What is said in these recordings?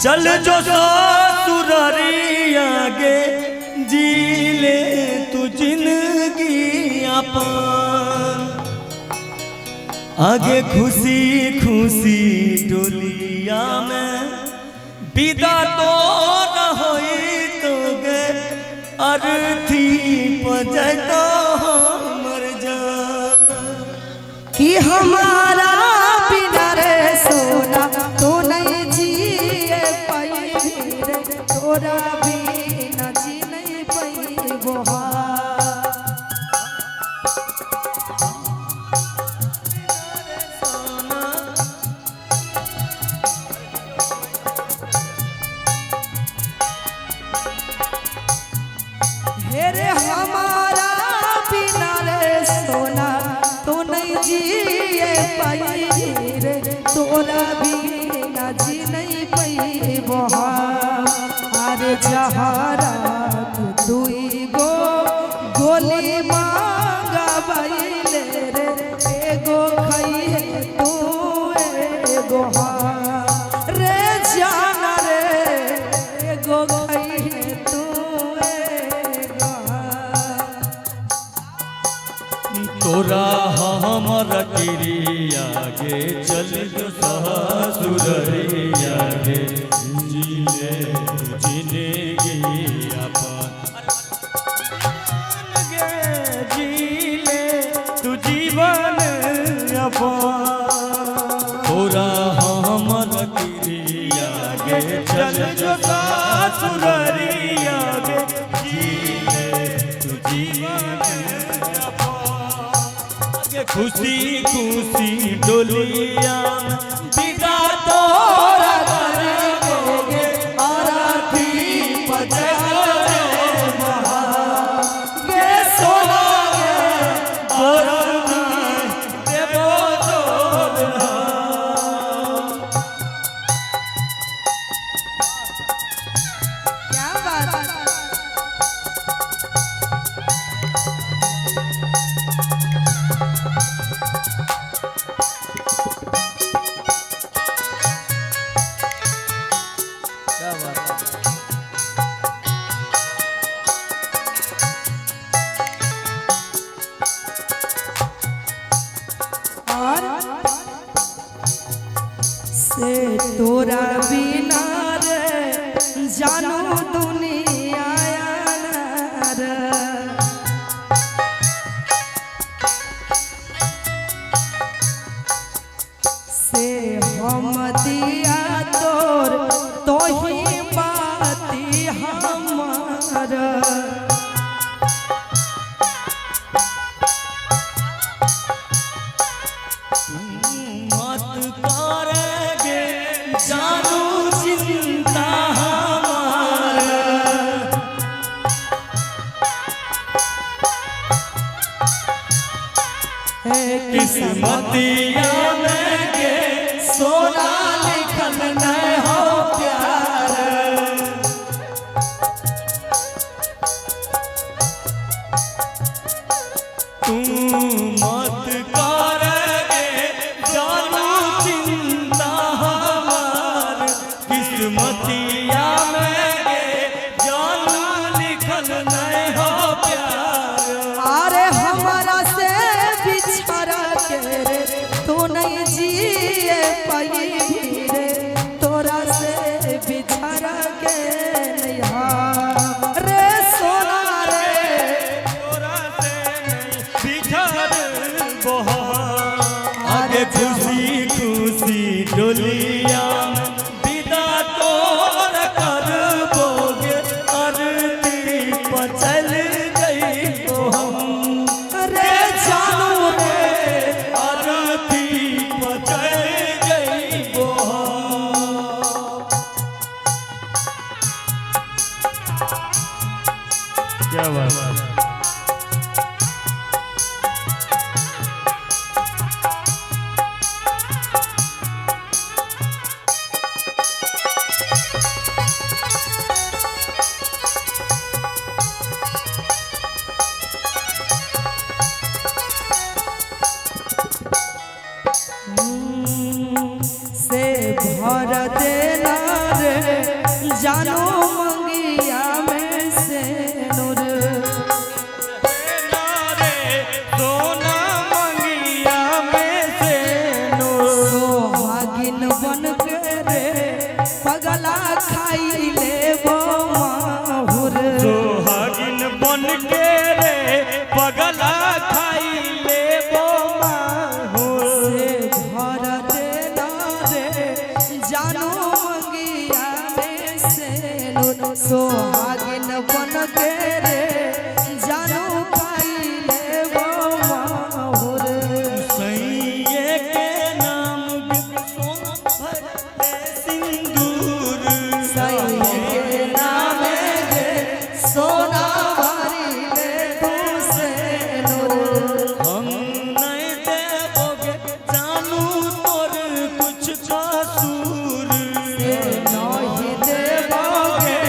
चल जो ससुरारी आगे जी ले तू जिंदगी अपन आगे खुशी खुशी डोलिया में विदा तो न होई तो गे अर्थी पजै तो मर जा कि हमारा बिना रे सोना तो नहीं जिए पाई रे तोरा बिना जी नहीं पाई बोहा रे हमारा बिना रे सोना तो नहीं जिए पाई रे तोरा बिना जी नहीं पाई बोहा अरे जहारा दुई गो गोली मांगा बैले रे एगो खाइए तू एगो रे जाना रे एगो खाइए तू तोरा हमर किरिया गे चल जो ससुरिया गे जी ले जिंदगी अपन गे जी ले तू जीवन अपन तोरा हमर किरिया गे चल जो ससुरिया गे जी ले तू जीवन खुशी खुशी डोलिया विदा तोरा करेंगे आरती पजै गे सोना गे और देवो तोरा क्या बात से तोरा बिना रे जानू दुनिया रे से हम दिया तोर तो ही बाती हमार जानू चिंता हमारा किस्मतिया में के सोना लिखल नहीं हो प्यार तू मत करेगे जानू चिंता किस्मतिया में जानू लिखल नहीं हो प्यार अरे हमारा से बिछड़ के रे तू नहीं जिए पाई रे तोरा से बिछड़ के नहीं रे सोना रे तोरा से बिछड़ बोहा आगे खुशी खुशी डोलिया चल गई तो हम रे जानू रे आरती चल गई तो क्या बात से भर देना रे बन के रे पगला खाई ले वो माहुर सोहागिन बन के रे पगला खाई ले वो माहुर से भर देना रे जानू मंगिया में से सोहागिन बन के रे जानू खाई ले वो माहुर सैये के नाम सोना भरते सिंदूर सैये के नाम गे सोना भरी ले तू से हम नहीं देवोगे जानू तोर कुछ कसूर नहीं देवोगे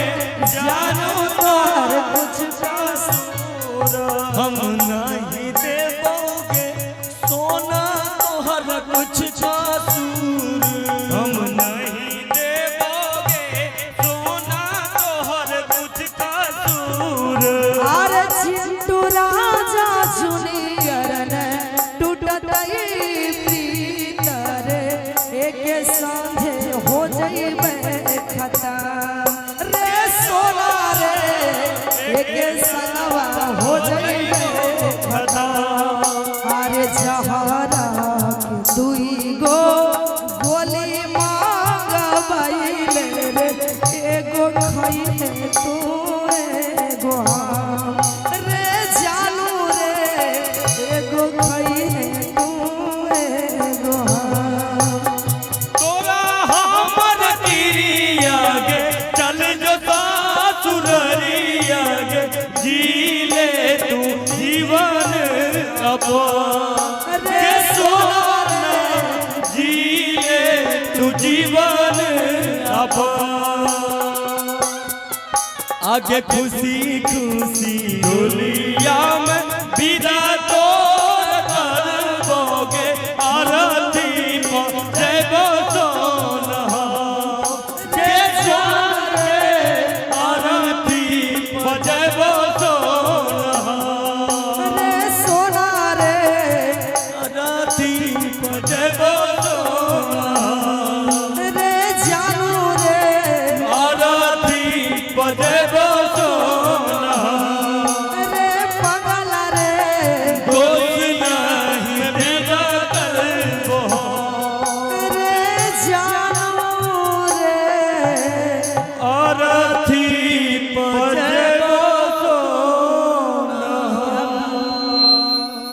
जानू तोर कुछ कसूर हम नहीं देवोगे सोना तोहर कुछ कसूर हम नहीं देवोगे सोना तोहर कुछ कसूर अरे चिंटू राजा जूनियर ने टूटत प्रीत रे एक संगे हो जइबे खता रे सोना रे एक संगवा हो जइबे खता अरे जहरा के दुई गो गोली मांगबैले रे एगो खइले तू एगो हम रे जानू रे एगो खइले तू एगो हम तोरा हमर तिरिया गे चल जो सासुररिया गे जी ले तू जीवन अपन रे सोना जी ले तू जीवन अपन आगे खुशी खुशी डोलिया में विदा